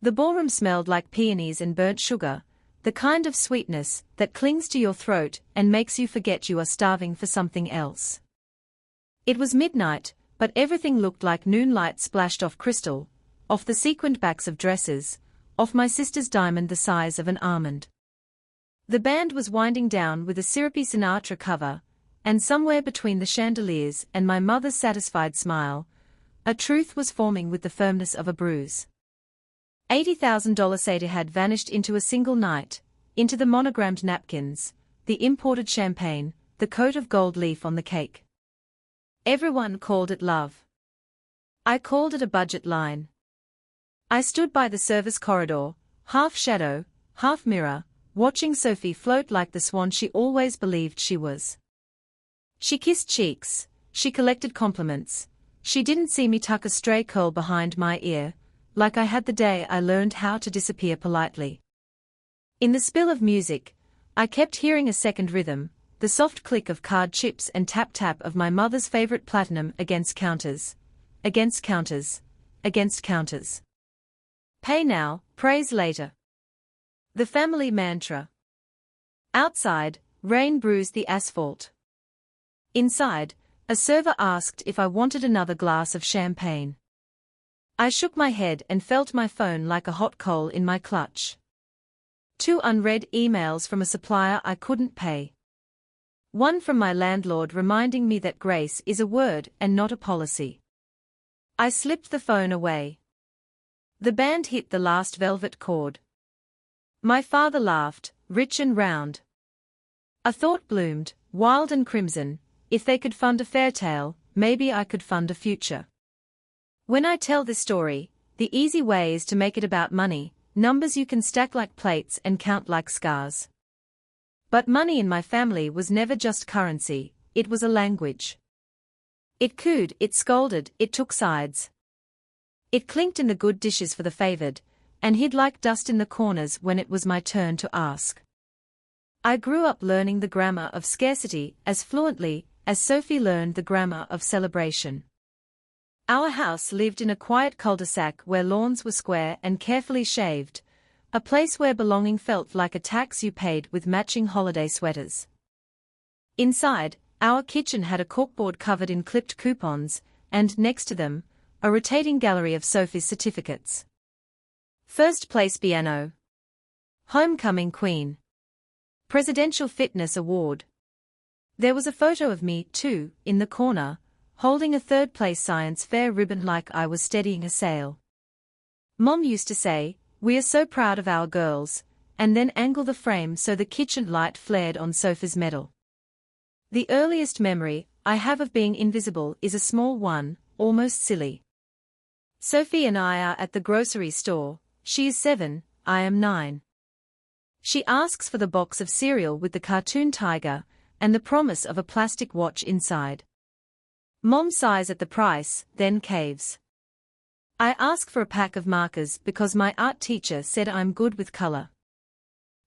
The ballroom smelled like peonies and burnt sugar, the kind of sweetness that clings to your throat and makes you forget you are starving for something else. It was midnight, but everything looked like noon light splashed off crystal, off the sequined backs of dresses, off my sister's diamond the size of an almond. The band was winding down with a syrupy Sinatra cover, and somewhere between the chandeliers and my mother's satisfied smile, a truth was forming with the firmness of a bruise. $80,000 Seder had vanished into a single night, into the monogrammed napkins, the imported champagne, the coat of gold leaf on the cake. Everyone called it love. I called it a budget line. I stood by the service corridor, half shadow, half mirror, watching Sophie float like the swan she always believed she was. She kissed cheeks, she collected compliments, she didn't see me tuck a stray curl behind my ear, like I had the day I learned how to disappear politely. In the spill of music, I kept hearing a second rhythm, the soft click of card chips and tap-tap of my mother's favorite platinum against counters, against counters, against counters. Pay now, praise later. The family mantra. Outside, rain bruised the asphalt. Inside, a server asked if I wanted another glass of champagne. I shook my head and felt my phone like a hot coal in my clutch. 2 unread emails from a supplier I couldn't pay. One from my landlord reminding me that grace is a word and not a policy. I slipped the phone away. The band hit the last velvet chord. My father laughed, rich and round. A thought bloomed, wild and crimson, if they could fund a fair tale, maybe I could fund a future. When I tell this story, the easy way is to make it about money, numbers you can stack like plates and count like scars. But money in my family was never just currency, it was a language. It cooed, it scolded, it took sides. It clinked in the good dishes for the favored, and hid like dust in the corners when it was my turn to ask. I grew up learning the grammar of scarcity as fluently as Sophie learned the grammar of celebration. Our house lived in a quiet cul-de-sac where lawns were square and carefully shaved, a place where belonging felt like a tax you paid with matching holiday sweaters. Inside, our kitchen had a corkboard covered in clipped coupons, and next to them, a rotating gallery of Sophie's certificates. First place piano. Homecoming queen. Presidential Fitness Award. There was a photo of me, too, in the corner, holding a third-place science fair ribbon like I was steadying a sail. Mom used to say, "We are so proud of our girls," and then angle the frame so the kitchen light flared on Sophie's medal. The earliest memory I have of being invisible is a small one, almost silly. Sophie and I are at the grocery store, she is 7, I am 9. She asks for the box of cereal with the cartoon tiger, and the promise of a plastic watch inside. Mom sighs at the price, then caves. I ask for a pack of markers because my art teacher said I'm good with color.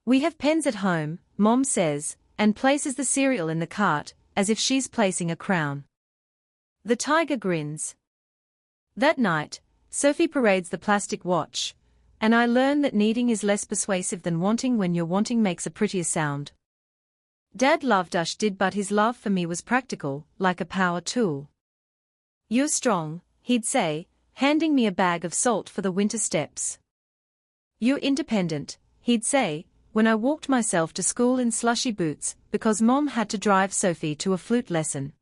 We have pens at home, Mom says, and places the cereal in the cart, as if she's placing a crown. The tiger grins. That night, Sophie parades the plastic watch, and I learn that needing is less persuasive than wanting when your wanting makes a prettier sound. Dad loved us did, but his love for me was practical, like a power tool. "You're strong," he'd say, handing me a bag of salt for the winter steps. "You're independent," he'd say, when I walked myself to school in slushy boots, because Mom had to drive Sophie to a flute lesson.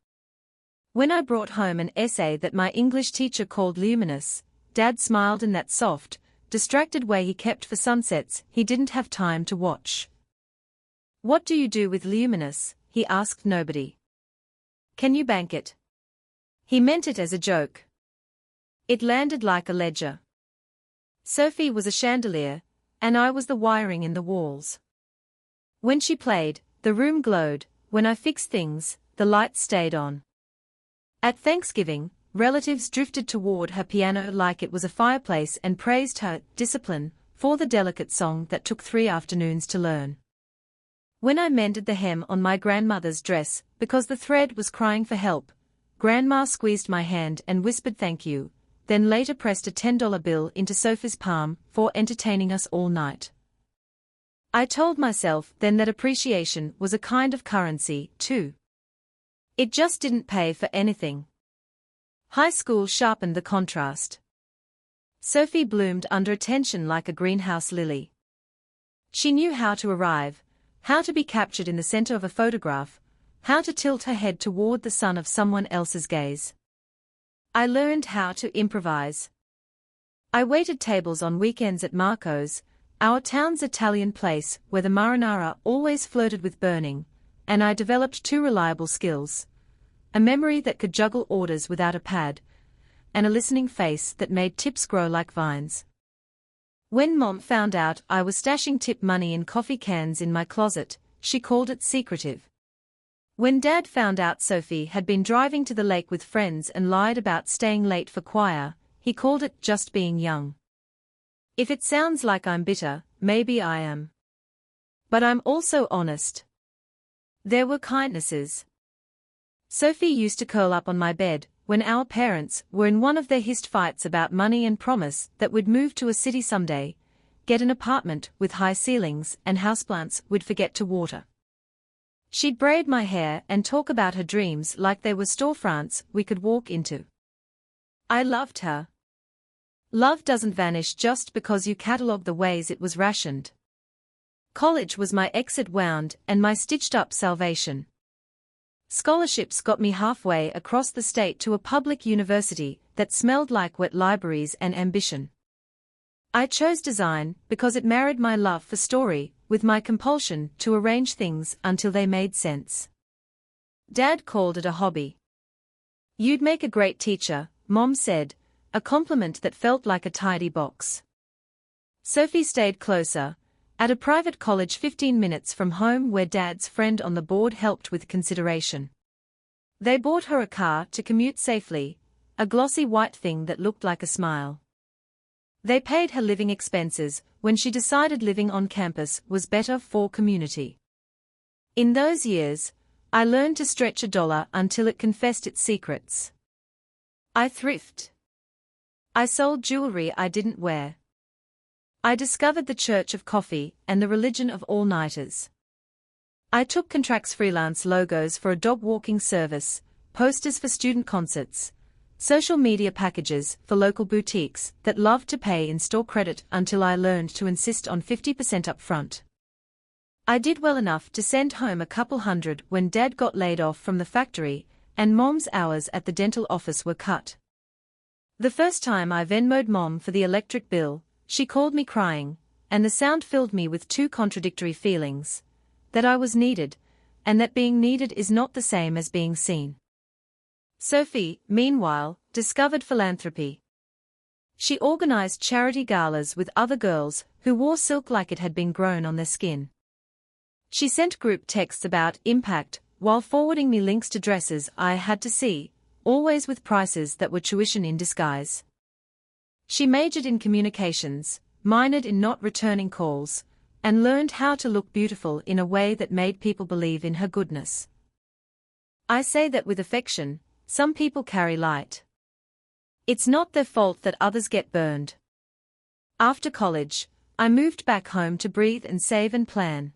When I brought home an essay that my English teacher called luminous, Dad smiled in that soft, distracted way he kept for sunsets he didn't have time to watch. "What do you do with luminous?" he asked nobody. "Can you bank it?" He meant it as a joke. It landed like a ledger. Sophie was a chandelier, and I was the wiring in the walls. When she played, the room glowed, when I fixed things, the lights stayed on. At Thanksgiving, relatives drifted toward her piano like it was a fireplace and praised her discipline for the delicate song that took 3 afternoons to learn. When I mended the hem on my grandmother's dress because the thread was crying for help, Grandma squeezed my hand and whispered thank you, then later pressed a $10 bill into Sophie's palm for entertaining us all night. I told myself then that appreciation was a kind of currency, too. It just didn't pay for anything. High school sharpened the contrast. Sophie bloomed under attention like a greenhouse lily. She knew how to arrive, how to be captured in the center of a photograph, how to tilt her head toward the sun of someone else's gaze. I learned how to improvise. I waited tables on weekends at Marco's, our town's Italian place where the marinara always flirted with burning, and I developed two reliable skills: a memory that could juggle orders without a pad, and a listening face that made tips grow like vines. When Mom found out I was stashing tip money in coffee cans in my closet, she called it secretive. When Dad found out Sophie had been driving to the lake with friends and lied about staying late for choir, he called it just being young. If it sounds like I'm bitter, maybe I am. But I'm also honest. There were kindnesses. Sophie used to curl up on my bed when our parents were in one of their hissed fights about money and promise that we'd move to a city someday, get an apartment with high ceilings and houseplants we'd forget to water. She'd braid my hair and talk about her dreams like they were storefronts we could walk into. I loved her. Love doesn't vanish just because you catalogue the ways it was rationed. College was my exit wound and my stitched-up salvation. Scholarships got me halfway across the state to a public university that smelled like wet libraries and ambition. I chose design because it married my love for story with my compulsion to arrange things until they made sense. Dad called it a hobby. "You'd make a great teacher," Mom said, a compliment that felt like a tidy box. Sophie stayed closer, at a private college 15 minutes from home where Dad's friend on the board helped with consideration. They bought her a car to commute safely, a glossy white thing that looked like a smile. They paid her living expenses when she decided living on campus was better for community. In those years, I learned to stretch a dollar until it confessed its secrets. I thrifted. I sold jewelry I didn't wear. I discovered the Church of Coffee and the religion of all-nighters. I took contracts, freelance logos for a dog walking service, posters for student concerts, social media packages for local boutiques that loved to pay in-store credit until I learned to insist on 50% up front. I did well enough to send home a couple hundred when Dad got laid off from the factory and Mom's hours at the dental office were cut. The first time I Venmo'd Mom for the electric bill, she called me crying, and the sound filled me with two contradictory feelings: that I was needed, and that being needed is not the same as being seen. Sophie, meanwhile, discovered philanthropy. She organized charity galas with other girls who wore silk like it had been grown on their skin. She sent group texts about impact while forwarding me links to dresses I had to see, always with prices that were tuition in disguise. She majored in communications, minored in not returning calls, and learned how to look beautiful in a way that made people believe in her goodness. I say that with affection. Some people carry light. It's not their fault that others get burned. After college, I moved back home to breathe and save and plan.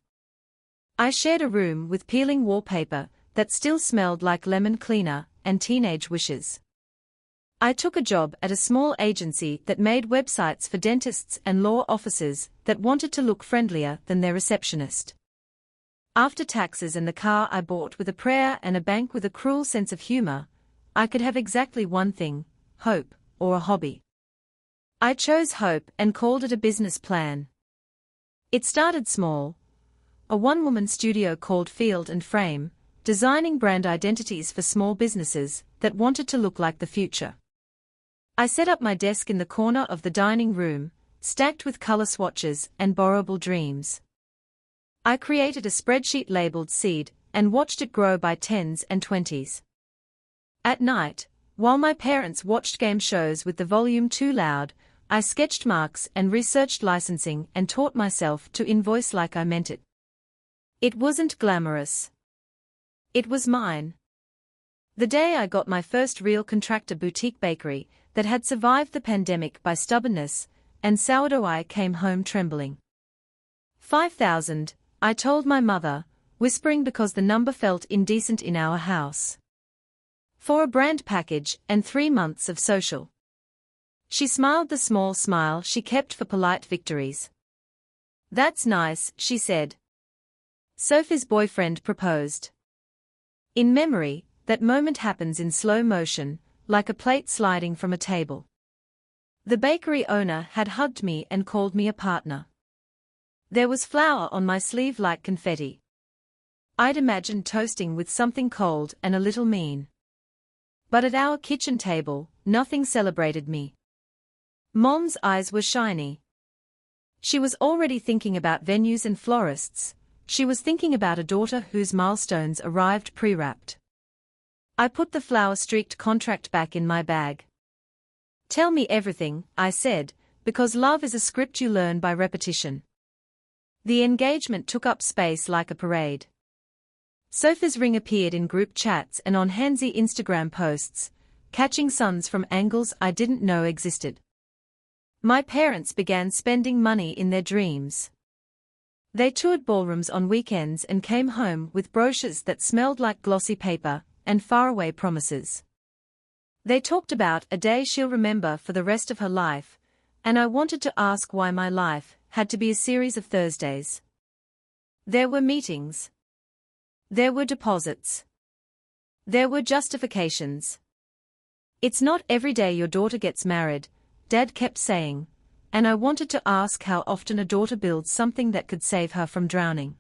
I shared a room with peeling wallpaper that still smelled like lemon cleaner and teenage wishes. I took a job at a small agency that made websites for dentists and law offices that wanted to look friendlier than their receptionist. After taxes and the car I bought with a prayer and a bank with a cruel sense of humor, I could have exactly one thing: hope, or a hobby. I chose hope and called it a business plan. It started small. A one-woman studio called Field and Frame, designing brand identities for small businesses that wanted to look like the future. I set up my desk in the corner of the dining room, stacked with color swatches and borrowable dreams. I created a spreadsheet labeled Seed and watched it grow by 10s and 20s. At night, while my parents watched game shows with the volume too loud, I sketched marks and researched licensing and taught myself to invoice like I meant it. It wasn't glamorous. It was mine. The day I got my first real contractor boutique bakery that had survived the pandemic by stubbornness, and sourdough I came home trembling. 5,000, I told my mother, whispering because the number felt indecent in our house. For a brand package and 3 months of social. She smiled the small smile she kept for polite victories. That's nice, she said. Sophie's boyfriend proposed. In memory, that moment happens in slow motion, like a plate sliding from a table. The bakery owner had hugged me and called me a partner. There was flour on my sleeve like confetti. I'd imagined toasting with something cold and a little mean. But at our kitchen table, nothing celebrated me. Mom's eyes were shiny. She was already thinking about venues and florists. She was thinking about a daughter whose milestones arrived pre-wrapped. I put the flour-streaked contract back in my bag. Tell me everything, I said, because love is a script you learn by repetition. The engagement took up space like a parade. Sophie's ring appeared in group chats and on handsy Instagram posts, catching suns from angles I didn't know existed. My parents began spending money in their dreams. They toured ballrooms on weekends and came home with brochures that smelled like glossy paper and faraway promises. They talked about a day she'll remember for the rest of her life, and I wanted to ask why my life had to be a series of Thursdays. There were meetings. There were deposits. There were justifications. It's not every day your daughter gets married, Dad kept saying, and I wanted to ask how often a daughter builds something that could save her from drowning.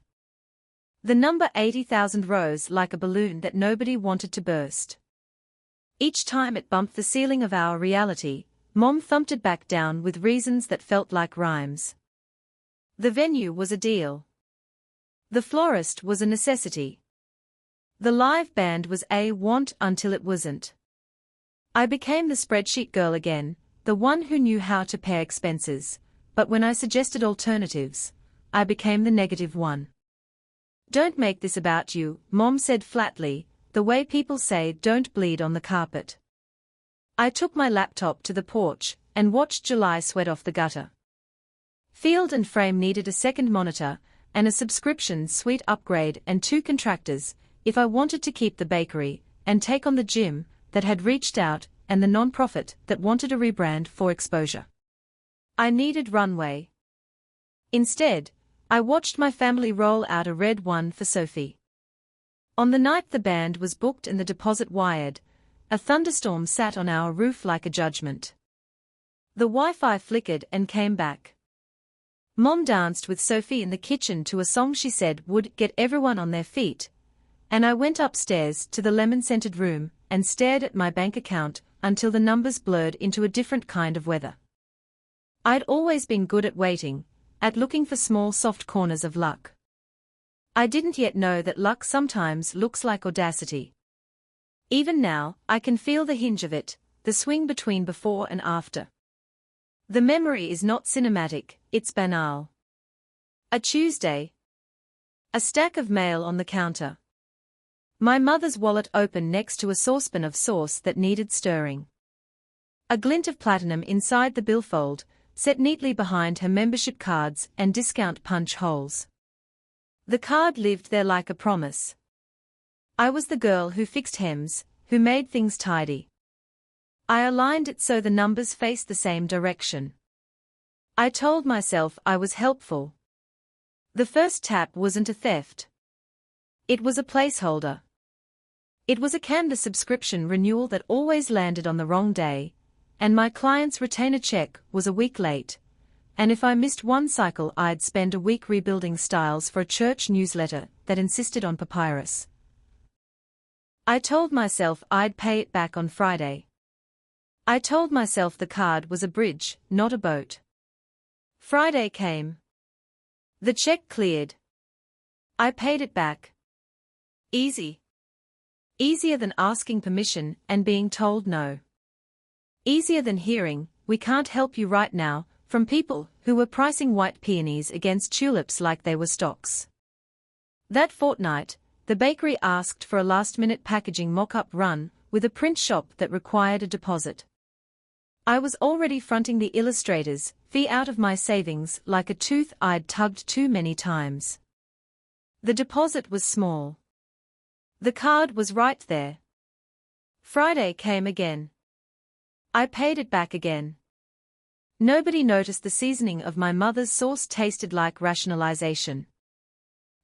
The number 80,000 rose like a balloon that nobody wanted to burst. Each time it bumped the ceiling of our reality, Mom thumped it back down with reasons that felt like rhymes. The venue was a deal. The florist was a necessity. The live band was a want until it wasn't. I became the spreadsheet girl again, the one who knew how to pay expenses, but when I suggested alternatives, I became the negative one. Don't make this about you, Mom said flatly, the way people say don't bleed on the carpet. I took my laptop to the porch and watched July sweat off the gutter. Field and Frame needed a second monitor, and a subscription suite upgrade and 2 contractors, if I wanted to keep the bakery, and take on the gym, that had reached out, and the non-profit that wanted a rebrand for exposure. I needed runway. Instead, I watched my family roll out a red one for Sophie. On the night the band was booked and the deposit wired, a thunderstorm sat on our roof like a judgment. The Wi-Fi flickered and came back. Mom danced with Sophie in the kitchen to a song she said would get everyone on their feet, and I went upstairs to the lemon-scented room and stared at my bank account until the numbers blurred into a different kind of weather. I'd always been good at waiting, at looking for small soft corners of luck. I didn't yet know that luck sometimes looks like audacity. Even now, I can feel the hinge of it, the swing between before and after. The memory is not cinematic, it's banal. A Tuesday. A stack of mail on the counter. My mother's wallet open next to a saucepan of sauce that needed stirring. A glint of platinum inside the billfold, set neatly behind her membership cards and discount punch holes. The card lived there like a promise. I was the girl who fixed hems, who made things tidy. I aligned it so the numbers faced the same direction. I told myself I was helpful. The first tap wasn't a theft. It was a placeholder. It was a Canva subscription renewal that always landed on the wrong day, and my client's retainer check was a week late, and if I missed one cycle I'd spend a week rebuilding styles for a church newsletter that insisted on papyrus. I told myself I'd pay it back on Friday. I told myself the card was a bridge, not a boat. Friday came. The check cleared. I paid it back. Easy. Easier than asking permission and being told no. Easier than hearing, "We can't help you right now," from people who were pricing white peonies against tulips like they were stocks. That fortnight, the bakery asked for a last-minute packaging mock-up run with a print shop that required a deposit. I was already fronting the illustrator's fee out of my savings like a tooth I'd tugged too many times. The deposit was small. The card was right there. Friday came again. I paid it back again. Nobody noticed the seasoning of my mother's sauce tasted like rationalization.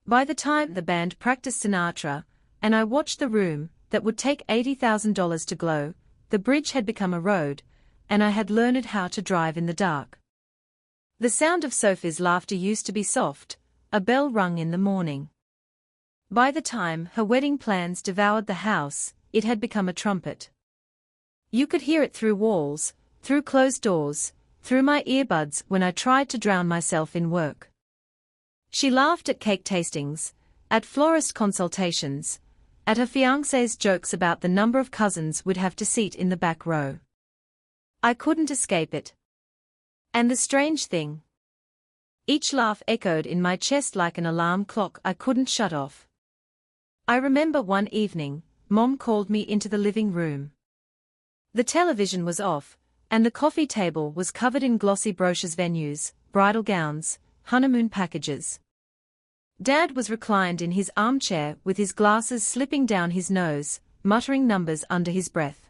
By the time the band practiced Sinatra, and I watched the room that would take $80,000 to glow, the bridge had become a road, and I had learned how to drive in the dark. The sound of Sophie's laughter used to be soft, a bell rung in the morning. By the time her wedding plans devoured the house, it had become a trumpet. You could hear it through walls, through closed doors, through my earbuds when I tried to drown myself in work. She laughed at cake tastings, at florist consultations, at her fiancé's jokes about the number of cousins we'd have to seat in the back row. I couldn't escape it. And the strange thing. Each laugh echoed in my chest like an alarm clock I couldn't shut off. I remember one evening, Mom called me into the living room. The television was off, and the coffee table was covered in glossy brochures, venues, bridal gowns, honeymoon packages. Dad was reclined in his armchair with his glasses slipping down his nose, muttering numbers under his breath.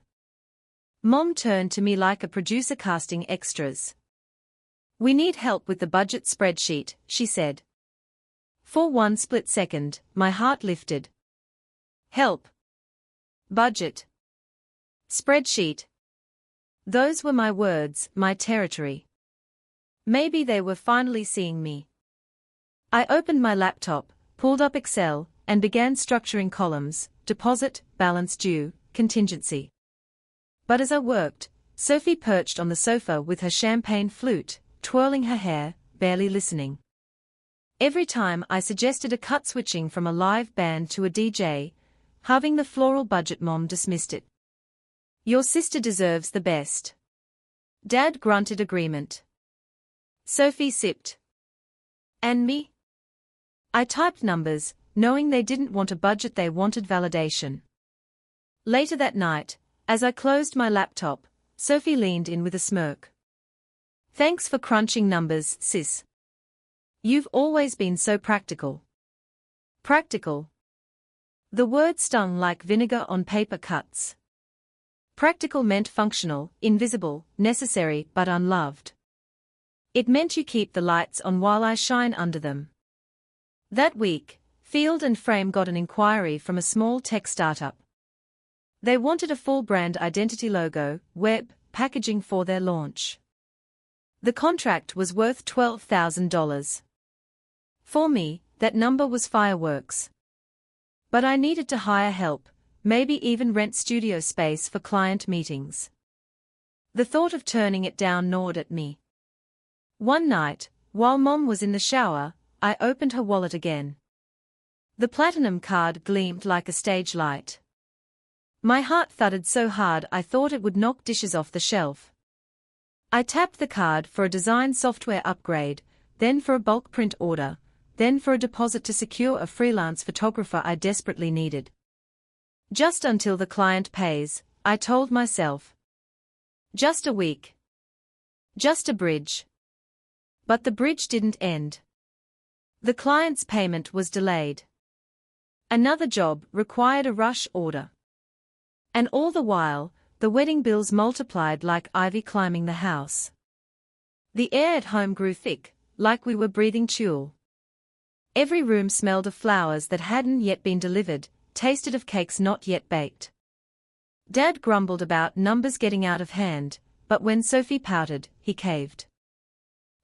Mom turned to me like a producer casting extras. "We need help with the budget spreadsheet," she said. For one split second, my heart lifted. Help. Budget. Spreadsheet. Those were my words, my territory. Maybe they were finally seeing me. I opened my laptop, pulled up Excel, and began structuring columns: deposit, balance due, contingency. But as I worked, Sophie perched on the sofa with her champagne flute, twirling her hair, barely listening. Every time I suggested a cut, switching from a live band to a DJ, halving the floral budget, Mom dismissed it. "Your sister deserves the best." Dad grunted agreement. Sophie sipped. "And me?" I typed numbers, knowing they didn't want a budget, they wanted validation. Later that night, as I closed my laptop, Sophie leaned in with a smirk. "Thanks for crunching numbers, sis. You've always been so practical." Practical. The word stung like vinegar on paper cuts. Practical meant functional, invisible, necessary but unloved. It meant you keep the lights on while I shine under them. That week, Field and Frame got an inquiry from a small tech startup. They wanted a full brand identity, logo, web, packaging for their launch. The contract was worth $12,000. For me, that number was fireworks. But I needed to hire help, maybe even rent studio space for client meetings. The thought of turning it down gnawed at me. One night, while Mom was in the shower, I opened her wallet again. The platinum card gleamed like a stage light. My heart thudded so hard I thought it would knock dishes off the shelf. I tapped the card for a design software upgrade, then for a bulk print order, then for a deposit to secure a freelance photographer I desperately needed. Just until the client pays, I told myself. Just a week. Just a bridge. But the bridge didn't end. The client's payment was delayed. Another job required a rush order. And all the while, the wedding bills multiplied like ivy climbing the house. The air at home grew thick, like we were breathing tulle. Every room smelled of flowers that hadn't yet been delivered, tasted of cakes not yet baked. Dad grumbled about numbers getting out of hand, but when Sophie pouted, he caved.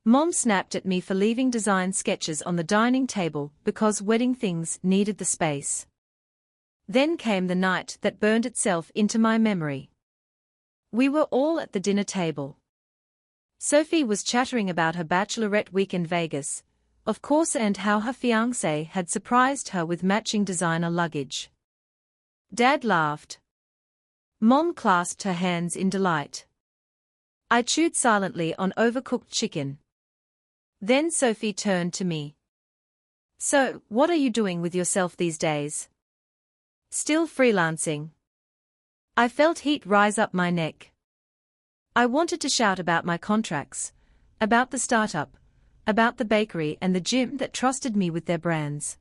Mom snapped at me for leaving design sketches on the dining table because wedding things needed the space. Then came the night that burned itself into my memory. We were all at the dinner table. Sophie was chattering about her bachelorette week in Vegas, of course, and how her fiancé had surprised her with matching designer luggage. Dad laughed. Mom clasped her hands in delight. I chewed silently on overcooked chicken. Then Sophie turned to me. "So, what are you doing with yourself these days?" "Still freelancing." I felt heat rise up my neck. I wanted to shout about my contracts, about the startup, about the bakery and the gym that trusted me with their brands.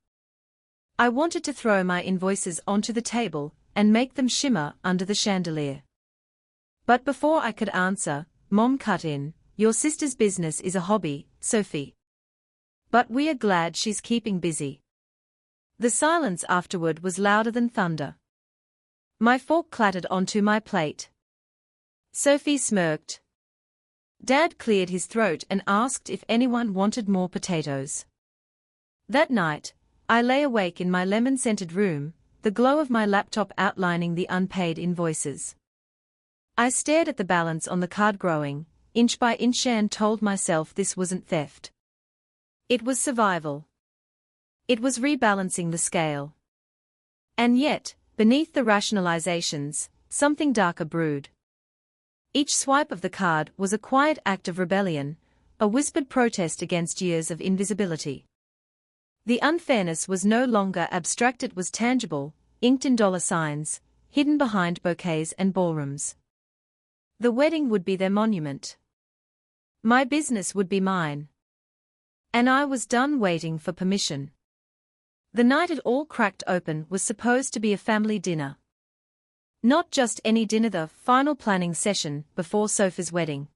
I wanted to throw my invoices onto the table and make them shimmer under the chandelier. But before I could answer, Mom cut in, "Your sister's business is a hobby, Sophie. But we are glad she's keeping busy." The silence afterward was louder than thunder. My fork clattered onto my plate. Sophie smirked. Dad cleared his throat and asked if anyone wanted more potatoes. That night, I lay awake in my lemon-scented room, the glow of my laptop outlining the unpaid invoices. I stared at the balance on the card growing, inch by inch, and told myself this wasn't theft. It was survival. It was rebalancing the scale. And yet, beneath the rationalizations, something darker brewed. Each swipe of the card was a quiet act of rebellion, a whispered protest against years of invisibility. The unfairness was no longer abstract, it was tangible, inked in dollar signs, hidden behind bouquets and ballrooms. The wedding would be their monument. My business would be mine. And I was done waiting for permission. The night it all cracked open was supposed to be a family dinner. Not just any dinner, the final planning session before Sophie's wedding.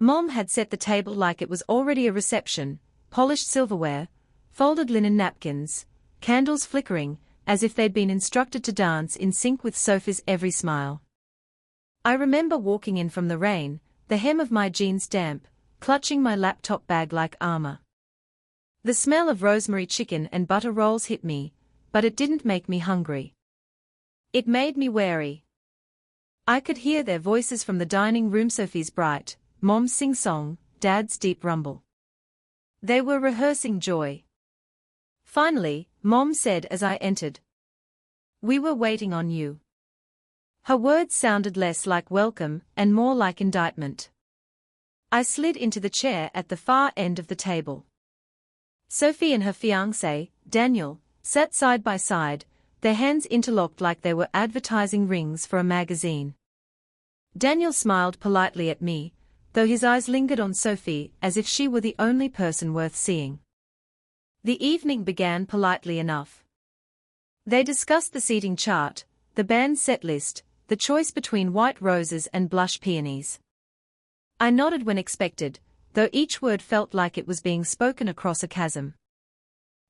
Mom had set the table like it was already a reception, polished silverware, folded linen napkins, candles flickering, as if they'd been instructed to dance in sync with Sophie's every smile. I remember walking in from the rain, the hem of my jeans damp, clutching my laptop bag like armor. The smell of rosemary chicken and butter rolls hit me, but it didn't make me hungry. It made me wary. I could hear their voices from the dining room, Sophie's bright, Mom's sing-song, Dad's deep rumble. They were rehearsing joy. Finally, Mom said as I entered, "We were waiting on you." Her words sounded less like welcome and more like indictment. I slid into the chair at the far end of the table. Sophie and her fiancé, Daniel, sat side by side, their hands interlocked like they were advertising rings for a magazine. Daniel smiled politely at me, though his eyes lingered on Sophie as if she were the only person worth seeing. The evening began politely enough. They discussed the seating chart, the band's set list, the choice between white roses and blush peonies. I nodded when expected, though each word felt like it was being spoken across a chasm.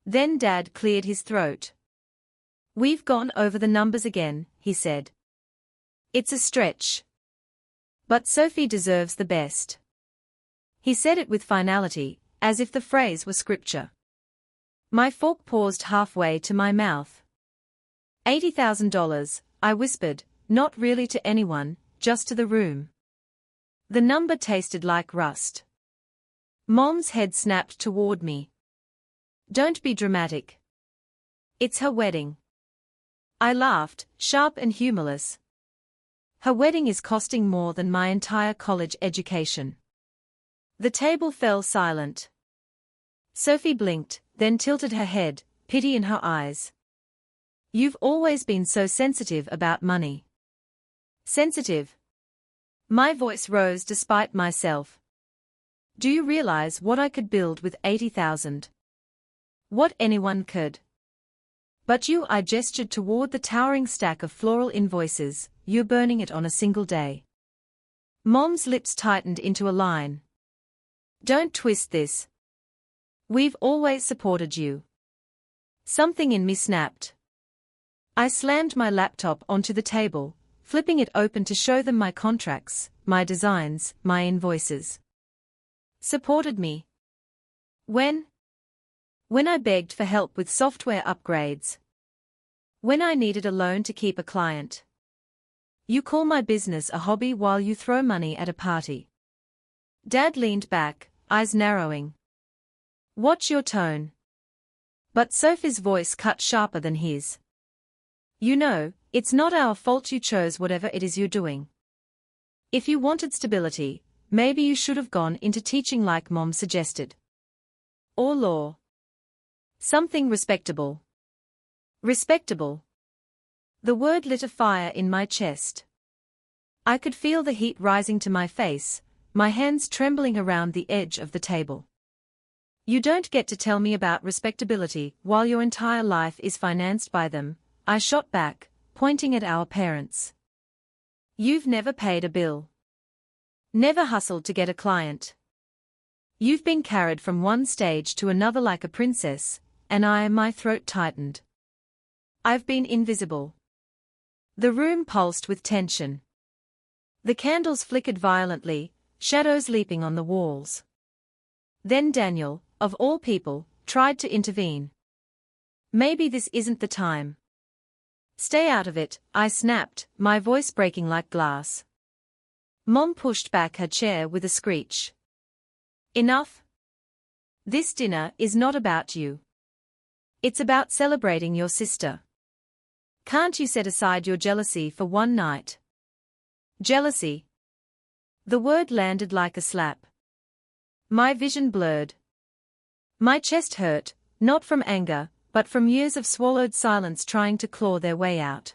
Then Dad cleared his throat. "We've gone over the numbers again," he said. "It's a stretch. But Sophie deserves the best." He said it with finality, as if the phrase were scripture. My fork paused halfway to my mouth. $80,000, I whispered, not really to anyone, just to the room. The number tasted like rust. Mom's head snapped toward me. "Don't be dramatic. It's her wedding." I laughed, sharp and humorless. "Her wedding is costing more than my entire college education." The table fell silent. Sophie blinked, then tilted her head, pity in her eyes. "You've always been so sensitive about money." Sensitive? My voice rose despite myself. "Do you realize what I could build with 80,000? What anyone could. But you," I gestured toward the towering stack of floral invoices, "you're burning it on a single day." Mom's lips tightened into a line. "Don't twist this. We've always supported you." Something in me snapped. I slammed my laptop onto the table, flipping it open to show them my contracts, my designs, my invoices. Supported me. When? When I begged for help with software upgrades. When I needed a loan to keep a client. You call my business a hobby while you throw money at a party. Dad leaned back, eyes narrowing. "Watch your tone." But Sophie's voice cut sharper than his. "You know, it's not our fault you chose whatever it is you're doing. If you wanted stability, maybe you should have gone into teaching like Mom suggested. Or law. Something respectable." Respectable. The word lit a fire in my chest. I could feel the heat rising to my face, my hands trembling around the edge of the table. You don't get to tell me about respectability while your entire life is financed by them, I shot back, pointing at our parents. You've never paid a bill. Never hustled to get a client. You've been carried from one stage to another like a princess, and my throat tightened. I've been invisible. The room pulsed with tension. The candles flickered violently, shadows leaping on the walls. Then Daniel, of all people, tried to intervene. Maybe this isn't the time. Stay out of it, I snapped, my voice breaking like glass. Mom pushed back her chair with a screech. Enough. This dinner is not about you. It's about celebrating your sister. Can't you set aside your jealousy for one night? Jealousy. The word landed like a slap. My vision blurred. My chest hurt, not from anger, but from years of swallowed silence trying to claw their way out.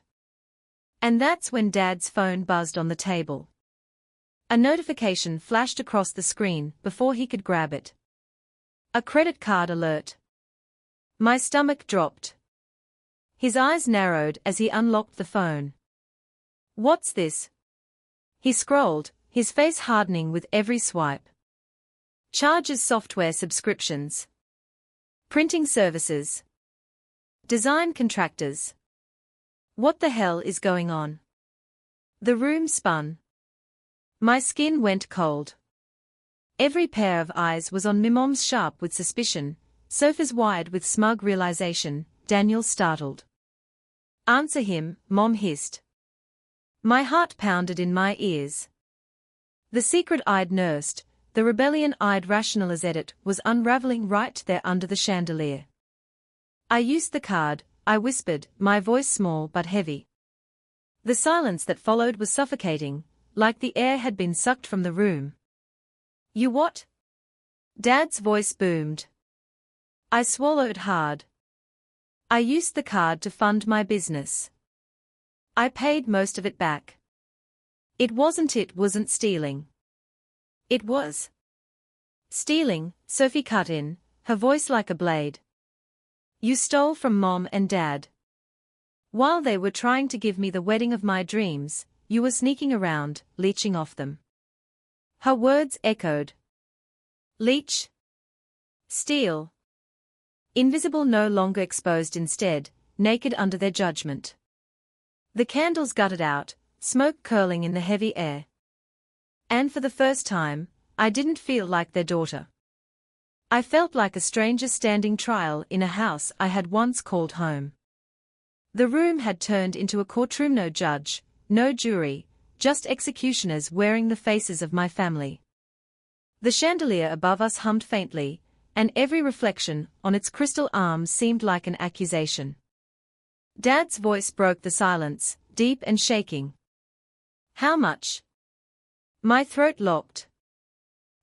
And that's when Dad's phone buzzed on the table. A notification flashed across the screen before he could grab it. A credit card alert. My stomach dropped. His eyes narrowed as he unlocked the phone. What's this? He scrolled, his face hardening with every swipe. Charges, software subscriptions. Printing services. Design contractors. What the hell is going on? The room spun. My skin went cold. Every pair of eyes was on me, Mom's sharp with suspicion, Sophie's wide with smug realization, Daniel startled. Answer him, Mom hissed. My heart pounded in my ears. The secret-eyed nursed, the rebellion-eyed rationalized was unraveling right there under the chandelier. I used the card, I whispered, my voice small but heavy. The silence that followed was suffocating, like the air had been sucked from the room. You what? Dad's voice boomed. I swallowed hard. I used the card to fund my business. I paid most of it back. It wasn't stealing. It was. Stealing, Sophie cut in, her voice like a blade. You stole from Mom and Dad. While they were trying to give me the wedding of my dreams, you were sneaking around, leeching off them. Her words echoed. Leech. Steal. Invisible, no longer exposed, instead, naked under their judgment. The candles guttered out, smoke curling in the heavy air. And for the first time, I didn't feel like their daughter. I felt like a stranger standing trial in a house I had once called home. The room had turned into a courtroom, no judge, no jury, just executioners wearing the faces of my family. The chandelier above us hummed faintly, and every reflection on its crystal arms seemed like an accusation. Dad's voice broke the silence, deep and shaking. How much? My throat locked.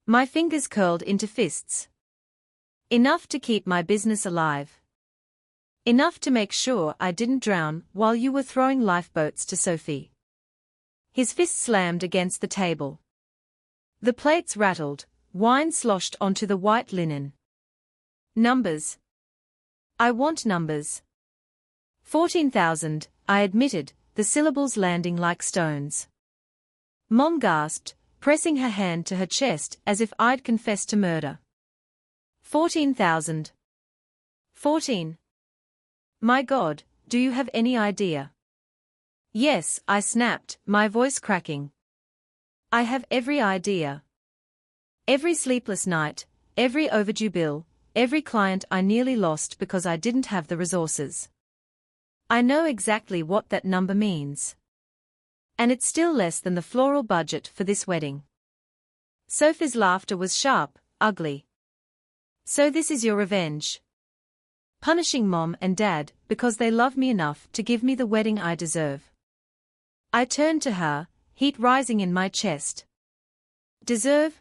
My fingers curled into fists. Enough to keep my business alive. Enough to make sure I didn't drown while you were throwing lifeboats to Sophie. His fist slammed against the table. The plates rattled, wine sloshed onto the white linen. Numbers. I want numbers. 14,000, I admitted, the syllables landing like stones. Mom gasped, pressing her hand to her chest as if I'd confessed to murder. 14,000. 14. My God, do you have any idea? Yes, I snapped, my voice cracking. I have every idea. Every sleepless night, every overdue bill, every client I nearly lost because I didn't have the resources. I know exactly what that number means. And it's still less than the floral budget for this wedding. Sophie's laughter was sharp, ugly. So this is your revenge? Punishing Mom and Dad because they love me enough to give me the wedding I deserve. I turned to her, heat rising in my chest. Deserve?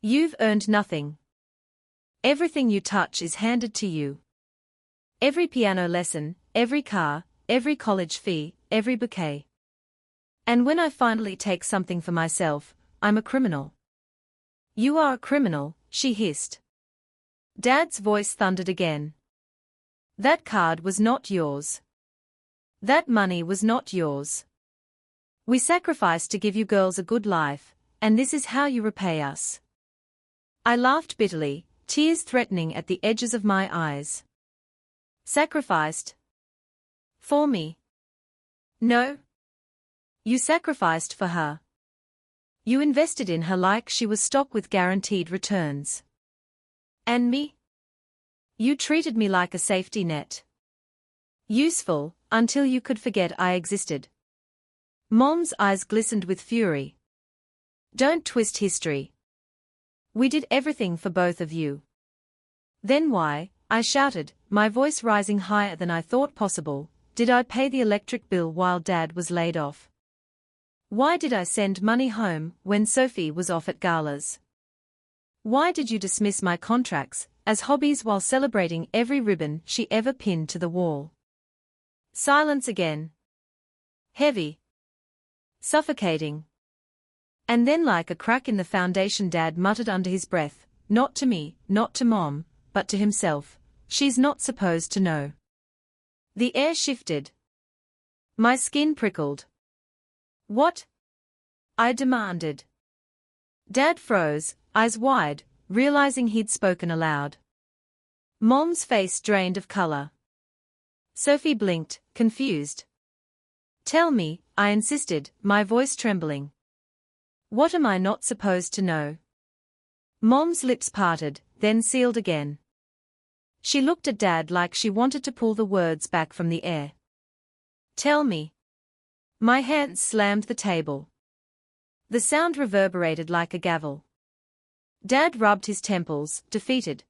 You've earned nothing. Everything you touch is handed to you. Every piano lesson, every car, every college fee, every bouquet. And when I finally take something for myself, I'm a criminal. You are a criminal, she hissed. Dad's voice thundered again. That card was not yours. That money was not yours. We sacrificed to give you girls a good life, and this is how you repay us. I laughed bitterly, tears threatening at the edges of my eyes. Sacrificed? For me? No. You sacrificed for her. You invested in her like she was stock with guaranteed returns. And me? You treated me like a safety net. Useful, until you could forget I existed. Mom's eyes glistened with fury. Don't twist history. We did everything for both of you. Then why, I shouted, my voice rising higher than I thought possible, did I pay the electric bill while Dad was laid off? Why did I send money home when Sophie was off at galas? Why did you dismiss my contracts as hobbies while celebrating every ribbon she ever pinned to the wall? Silence again. Heavy. Suffocating. And then like a crack in the foundation Dad muttered under his breath, not to me, not to Mom, but to himself, she's not supposed to know. The air shifted. My skin prickled. What? I demanded. Dad froze, eyes wide, realizing he'd spoken aloud. Mom's face drained of color. Sophie blinked, confused. Tell me, I insisted, my voice trembling. What am I not supposed to know? Mom's lips parted, then sealed again. She looked at Dad like she wanted to pull the words back from the air. Tell me. My hands slammed the table. The sound reverberated like a gavel. Dad rubbed his temples, defeated.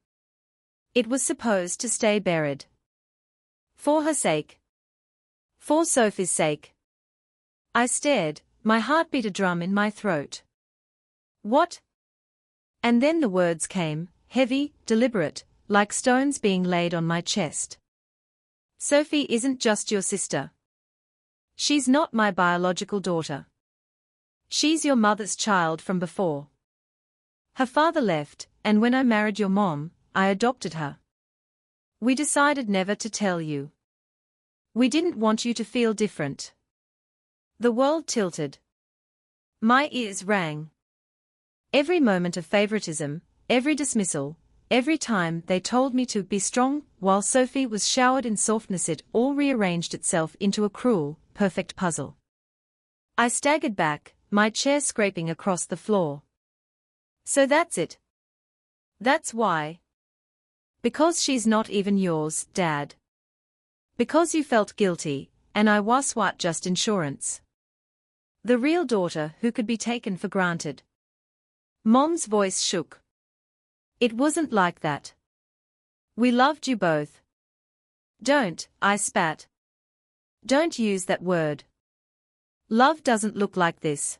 It was supposed to stay buried. For her sake. For Sophie's sake. I stared, my heart beat a drum in my throat. What? And then the words came, heavy, deliberate, like stones being laid on my chest. Sophie isn't just your sister. She's not my biological daughter. She's your mother's child from before. Her father left, and when I married your mom, I adopted her. We decided never to tell you. We didn't want you to feel different. The world tilted. My ears rang. Every moment of favoritism, every dismissal, every time they told me to be strong, while Sophie was showered in softness, it all rearranged itself into a cruel, perfect puzzle. I staggered back, my chair scraping across the floor. So that's it. That's why. Because she's not even yours, Dad. Because you felt guilty, and I was what just insurance. The real daughter who could be taken for granted. Mom's voice shook. It wasn't like that. We loved you both. Don't, I spat. Don't use that word. Love doesn't look like this.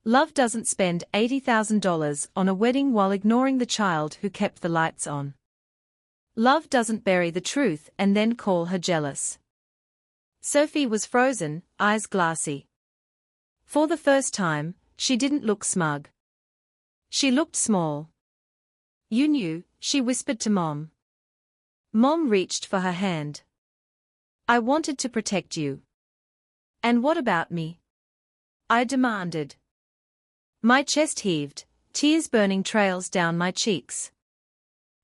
Love doesn't spend $80,000 on a wedding while ignoring the child who kept the lights on. Love doesn't bury the truth and then call her jealous. Sophie was frozen, eyes glassy. For the first time, she didn't look smug. She looked small. You knew, she whispered to Mom. Mom reached for her hand. I wanted to protect you. And what about me? I demanded. My chest heaved, tears burning trails down my cheeks.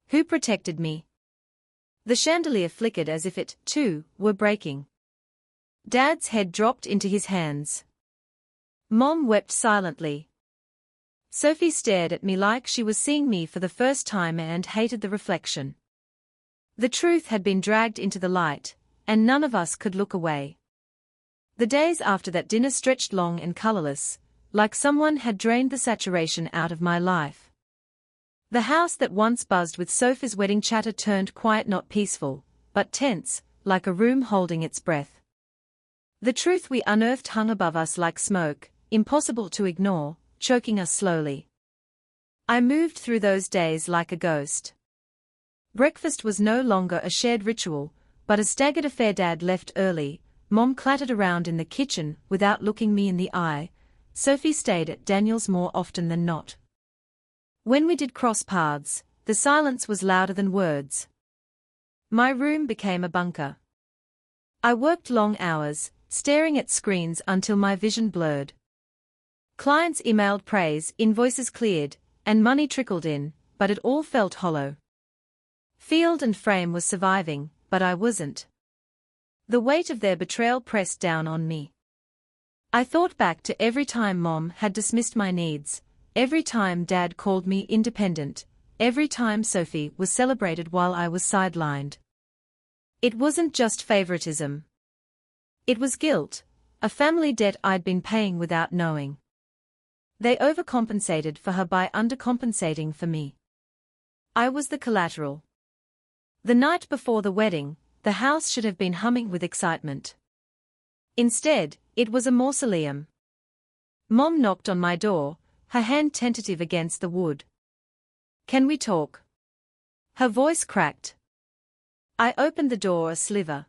Who protected me? The chandelier flickered as if it, too, were breaking. Dad's head dropped into his hands. Mom wept silently. Sophie stared at me like she was seeing me for the first time and hated the reflection. The truth had been dragged into the light, and none of us could look away. The days after that dinner stretched long and colorless, like someone had drained the saturation out of my life. The house that once buzzed with Sophie's wedding chatter turned quiet, not peaceful, but tense, like a room holding its breath. The truth we unearthed hung above us like smoke, impossible to ignore, choking us slowly. I moved through those days like a ghost. Breakfast was no longer a shared ritual, but a staggered affair. Dad left early, Mom clattered around in the kitchen without looking me in the eye. Sophie stayed at Daniel's more often than not. When we did cross paths, the silence was louder than words. My room became a bunker. I worked long hours, staring at screens until my vision blurred. Clients emailed praise, invoices cleared, and money trickled in, but it all felt hollow. Field and Frame was surviving, but I wasn't. The weight of their betrayal pressed down on me. I thought back to every time Mom had dismissed my needs, every time Dad called me independent, every time Sophie was celebrated while I was sidelined. It wasn't just favoritism. It was guilt, a family debt I'd been paying without knowing. They overcompensated for her by undercompensating for me. I was the collateral. The night before the wedding, the house should have been humming with excitement. Instead, it was a mausoleum. Mom knocked on my door, her hand tentative against the wood. "Can we talk?" Her voice cracked. I opened the door a sliver.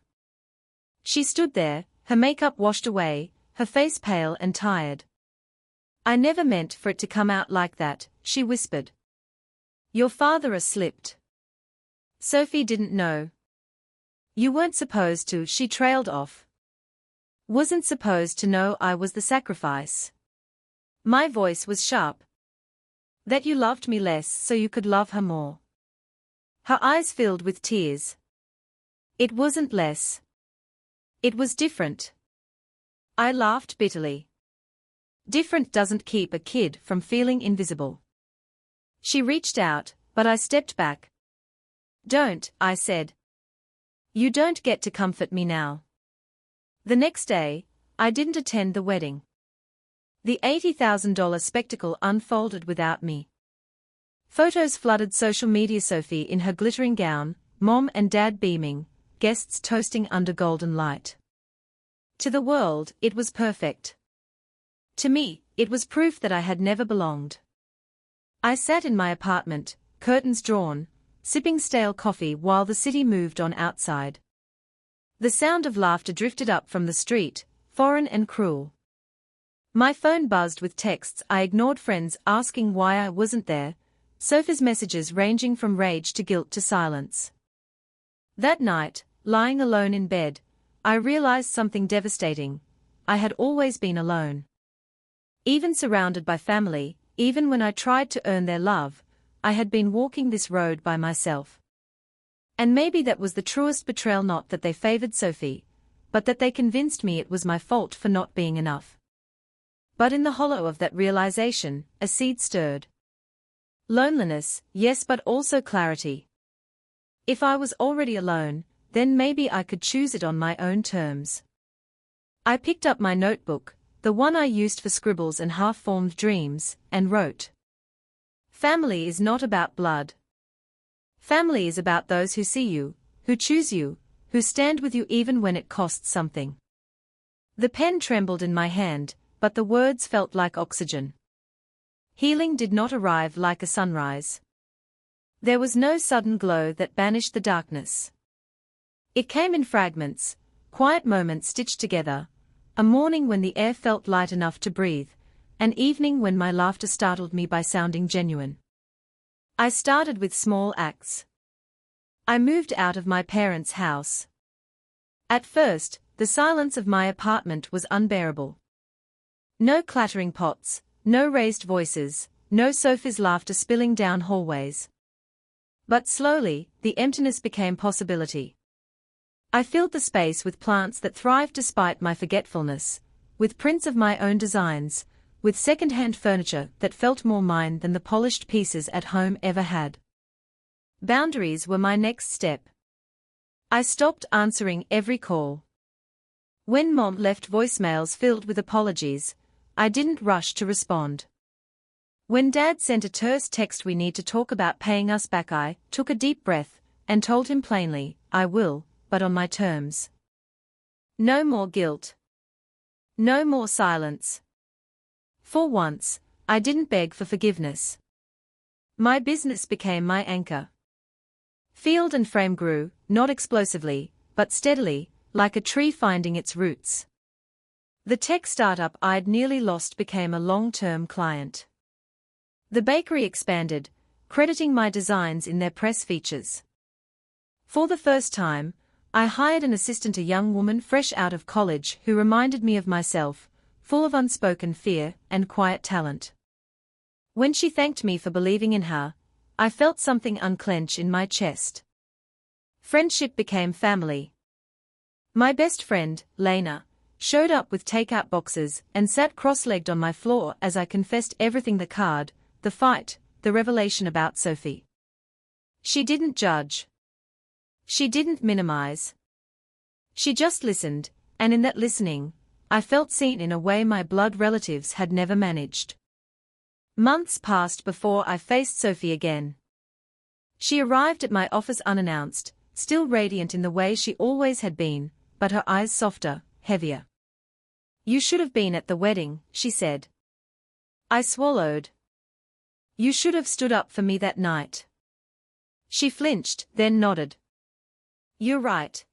She stood there, her makeup washed away, her face pale and tired. "I never meant for it to come out like that," she whispered. "Your father slipped. Sophie didn't know. You weren't supposed to," she trailed off. "Wasn't supposed to know I was the sacrifice." My voice was sharp. "That you loved me less so you could love her more." Her eyes filled with tears. "It wasn't less. It was different." I laughed bitterly. Different doesn't keep a kid from feeling invisible. She reached out, but I stepped back. "Don't," I said. "You don't get to comfort me now." The next day, I didn't attend the wedding. The $80,000 spectacle unfolded without me. Photos flooded social media: Sophie in her glittering gown, Mom and Dad beaming, guests toasting under golden light. To the world, it was perfect. To me, it was proof that I had never belonged. I sat in my apartment, curtains drawn, sipping stale coffee while the city moved on outside. The sound of laughter drifted up from the street, foreign and cruel. My phone buzzed with texts I ignored, friends asking why I wasn't there, Sophie's messages ranging from rage to guilt to silence. That night, lying alone in bed, I realized something devastating. I had always been alone. Even surrounded by family, even when I tried to earn their love, I had been walking this road by myself. And maybe that was the truest betrayal, not that they favored Sophie, but that they convinced me it was my fault for not being enough. But in the hollow of that realization, a seed stirred. Loneliness, yes, but also clarity. If I was already alone, then maybe I could choose it on my own terms. I picked up my notebook, the one I used for scribbles and half-formed dreams, and wrote. Family is not about blood. Family is about those who see you, who choose you, who stand with you even when it costs something. The pen trembled in my hand, but the words felt like oxygen. Healing did not arrive like a sunrise. There was no sudden glow that banished the darkness. It came in fragments, quiet moments stitched together, a morning when the air felt light enough to breathe, an evening when my laughter startled me by sounding genuine. I started with small acts. I moved out of my parents' house. At first, the silence of my apartment was unbearable. No clattering pots, no raised voices, no Sophie's laughter spilling down hallways. But slowly, the emptiness became possibility. I filled the space with plants that thrived despite my forgetfulness, with prints of my own designs, with second-hand furniture that felt more mine than the polished pieces at home ever had. Boundaries were my next step. I stopped answering every call. When Mom left voicemails filled with apologies, I didn't rush to respond. When Dad sent a terse text, "We need to talk about paying us back," I took a deep breath and told him plainly, "I will, but on my terms." No more guilt. No more silence. For once, I didn't beg for forgiveness. My business became my anchor. Field and Frame grew, not explosively, but steadily, like a tree finding its roots. The tech startup I'd nearly lost became a long-term client. The bakery expanded, crediting my designs in their press features. For the first time, I hired an assistant, a young woman fresh out of college who reminded me of myself, full of unspoken fear and quiet talent. When she thanked me for believing in her, I felt something unclench in my chest. Friendship became family. My best friend, Lena, showed up with takeout boxes and sat cross-legged on my floor as I confessed everything: the card, the fight, the revelation about Sophie. She didn't judge. She didn't minimize. She just listened, and in that listening, I felt seen in a way my blood relatives had never managed. Months passed before I faced Sophie again. She arrived at my office unannounced, still radiant in the way she always had been, but her eyes softer, heavier. "You should have been at the wedding," she said. I swallowed. "You should have stood up for me that night." She flinched, then nodded. "You're right."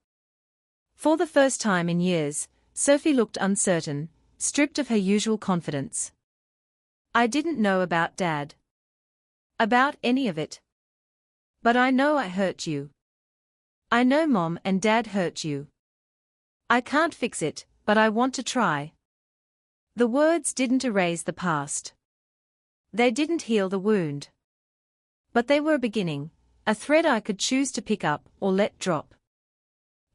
For the first time in years, Sophie looked uncertain, stripped of her usual confidence. "I didn't know about Dad. About any of it. But I know I hurt you. I know Mom and Dad hurt you. I can't fix it, but I want to try." The words didn't erase the past. They didn't heal the wound. But they were a beginning, a thread I could choose to pick up or let drop.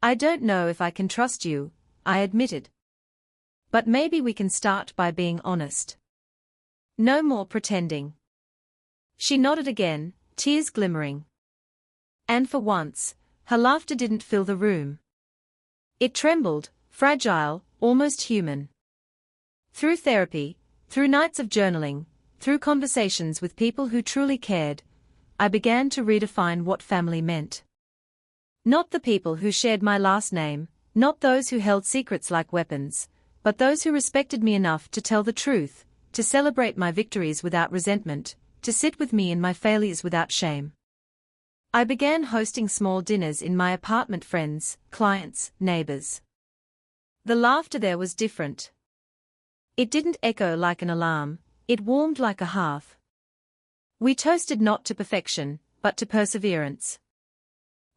"I don't know if I can trust you," I admitted. "But maybe we can start by being honest. No more pretending." She nodded again, tears glimmering. And for once, her laughter didn't fill the room. It trembled, fragile, almost human. Through therapy, through nights of journaling, through conversations with people who truly cared, I began to redefine what family meant. Not the people who shared my last name, not those who held secrets like weapons, but those who respected me enough to tell the truth, to celebrate my victories without resentment, to sit with me in my failures without shame. I began hosting small dinners in my apartment: friends, clients, neighbors. The laughter there was different. It didn't echo like an alarm, it warmed like a hearth. We toasted not to perfection, but to perseverance.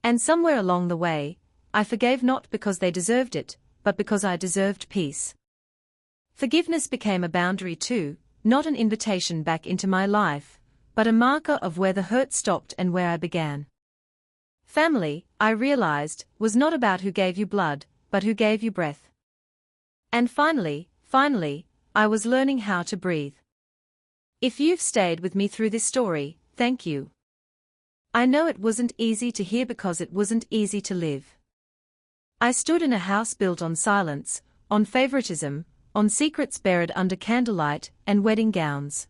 And somewhere along the way, I forgave not because they deserved it, but because I deserved peace. Forgiveness became a boundary too, not an invitation back into my life, but a marker of where the hurt stopped and where I began. Family, I realized, was not about who gave you blood, but who gave you breath. And finally, I was learning how to breathe. If you've stayed with me through this story, thank you. I know it wasn't easy to hear because it wasn't easy to live. I stood in a house built on silence, on favoritism, on secrets buried under candlelight and wedding gowns.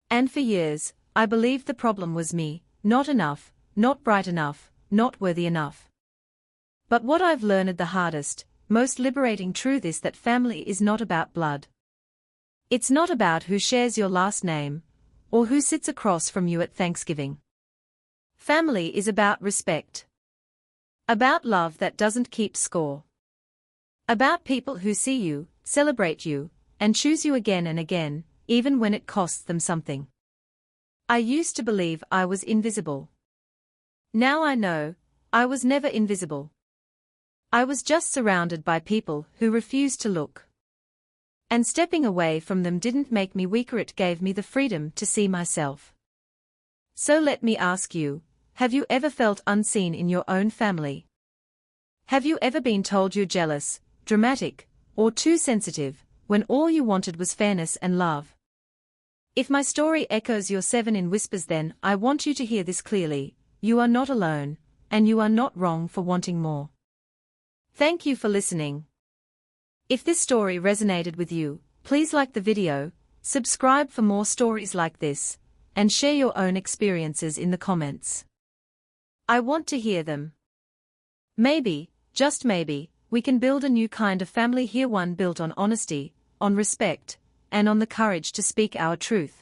And for years, I believed the problem was me, not enough, not bright enough, not worthy enough. But what I've learned the hardest, most liberating truth is that family is not about blood. It's not about who shares your last name, or who sits across from you at Thanksgiving. Family is about respect. About love that doesn't keep score. About people who see you, celebrate you, and choose you again and again, even when it costs them something. I used to believe I was invisible. Now I know, I was never invisible. I was just surrounded by people who refused to look. And stepping away from them didn't make me weaker, it gave me the freedom to see myself. So let me ask you, have you ever felt unseen in your own family? Have you ever been told you're jealous, dramatic, or too sensitive, when all you wanted was fairness and love? If my story echoes your 7 in whispers, then I want you to hear this clearly: you are not alone, and you are not wrong for wanting more. Thank you for listening. If this story resonated with you, please like the video, subscribe for more stories like this, and share your own experiences in the comments. I want to hear them. Maybe, just maybe, we can build a new kind of family here, one built on honesty, on respect, and on the courage to speak our truth.